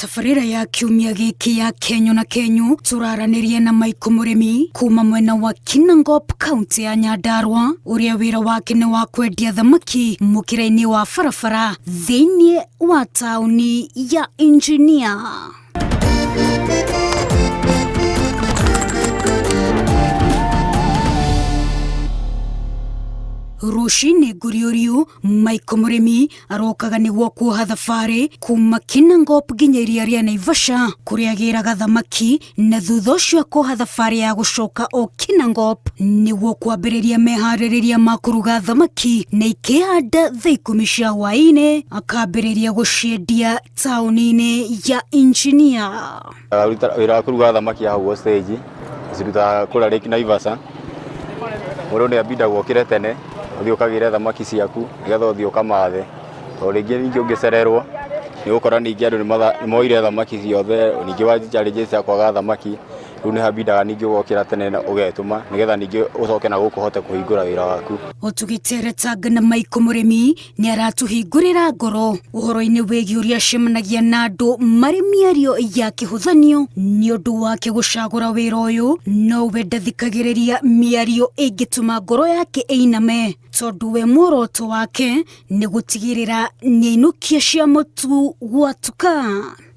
Tafarira ya kiumia giki ya Kenyo na Kenyu turaranirie na Michael Murimi kuma mwena wa Kinangop County ya Nyandarua uria wira wake ni wa kwendia thamaki mukiraini wa farafara thiini wa tauni ya Engineer. Rushine Gurioriu Michael Murimi arokaga niguo kuoha thabari kuma Kinangop nginya iria ria Naivasha kuria agiraga thamaki na thutha ucio akoha thabari ya gucoka o Kinangop niguo kwambiriria mehaririria ma kuruga thamaki na ikihanda thaa 10 cia hwaini akambiriria guciendia tauni-ini ya Engineer. Wira kuruga thamaki hau stage ciruta kura Lake Naivasha moro ni abida gwokire tene uthio kagire thamaki ciaku nigetha uthio kamathe to ringi ungicererwo ni ukora ningi andu ni moire thamaki ciothe ningi wa challenge cia kwaga thamaki riu ni habindaga ningi ugokira tene ugetuma nigetha ningi ucoke na guku hote kuhingura wira waku. Otugitere tanga na Michael Murimi ni aratuhingurira ngoro uhoro-ini wigi uria cemanagia na andu mari miario ya kihuthanio ni undu wake gucagura wira uyu no we ndathikagiriria miario ingituma ngoro yake einame tondu we muoroto wake ni gutigirira ni inukia cia mutu gwatuka.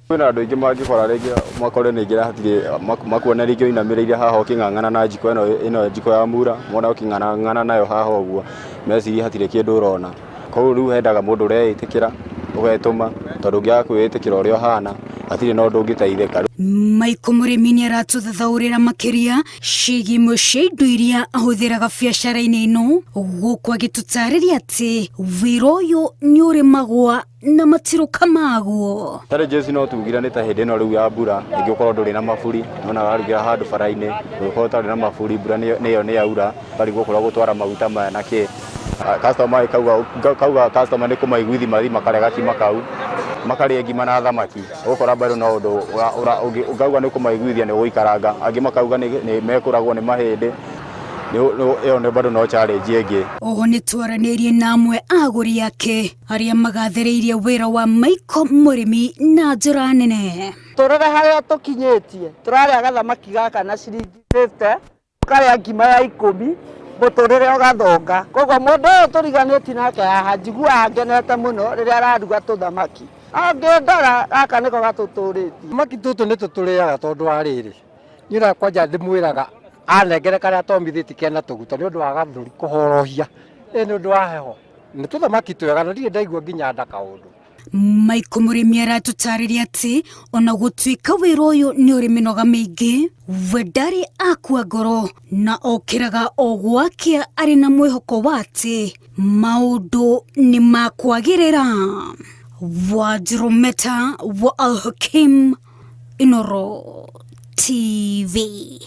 Kwina andu ingi mangikora ringi makore ningira hatire makuona ringi inamiriire haha uking'ang'ana na jiko ino jiko ya mura mona uking'ang'ana nayo haha uguo meciri hatire kindu urona kou riu hendaga mundu ureitikira ugetuma tondu ngia kwitikira uria hana hatire no ndungiteithika. Michael Murimi ni aratuthathaurira makiria cigi mushindu iria ahuthiraga biacara-ini ino guku agitutariria ati wira uyu ni uri magwa na matiruka maguo. Tare jesi no tugira ni ta hindi no riu ya mbura ingi ukorwo nduri na maburi nona warugira handu bara-ini ukorwo tari na maburi mbura niyo ni yaura bari gukora gutwara maguta maya na ki customer kauga customer ni kumaiguithi mathi makarega kima kau makari ngima na thamaki ukora bado no undu ugauga ni kumaiguithia ni guikaranga angi makauga ni mekuragwo ni mahindi iyo ni bado no challenge ingi. Oho ni twaranirie na amwe aguri yake aria magathiriirie wira wa Michael Murimi na njira nene. Turore haria tukinyitie turaria gathamaki gaka na ciringi 50 tukaria ngima ya 10 muturire ugathonga koguo mundu uyu turiganiti nake haha njiguaga ngenete muno riria araruga tuthamaki angindora gaka niko gatuturitie thamaki tutu ni tuturiaga tondu wa riri nyira kwanja ndimwiraga anengere karia tomithiti kena tuguta ni undu wa gathuri kuhorohia ni undu wa heho ni tuthamaki twega ndire ndaigua nginya ndaka undu. Michael Murimi aratutariria ati ona gutuika wira uyu ni uri minoga mingi we ndari akua ngoro na okiraga o gwake ari na mwihoko wa ati maundu ni makwagirira. Wajirumeta wa Al-Hakim Inoro TV.